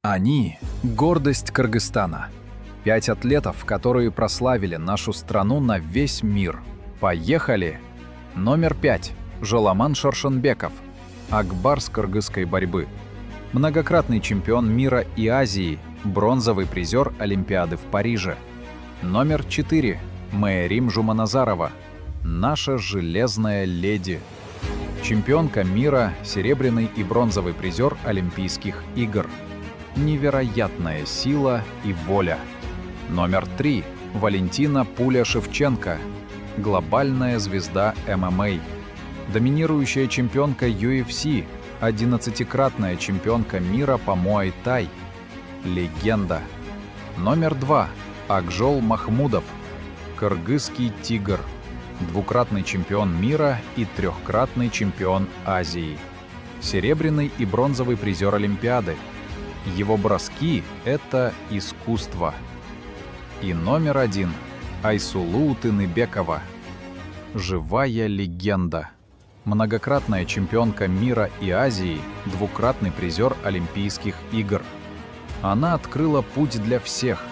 Они – гордость Кыргызстана. 5 атлетов, которые прославили нашу страну на весь мир. Поехали! Номер 5. Жоламан Шоршенбеков. Акбарс кыргызской борьбы. Многократный чемпион мира и Азии, бронзовый призер Олимпиады в Париже. Номер 4. Мэярим Жуманазарова. Наша железная леди. Чемпионка мира, серебряный и бронзовый призер Олимпийских игр. Невероятная сила и воля. Номер 3. Валентина «Пуля» Шевченко. Глобальная звезда ММА. Доминирующая чемпионка UFC, 11-кратная чемпионка мира по муай-тай. Легенда. Номер 2. Акжол Махмудов. Кыргызский тигр. Двукратный чемпион мира и 3-кратный чемпион Азии. Серебряный и бронзовый призер Олимпиады. Его броски — это искусство. И номер 1. Айсулу Тыныбекова. Живая легенда. Многократная чемпионка мира и Азии, двукратный призер Олимпийских игр. Она открыла путь для всех,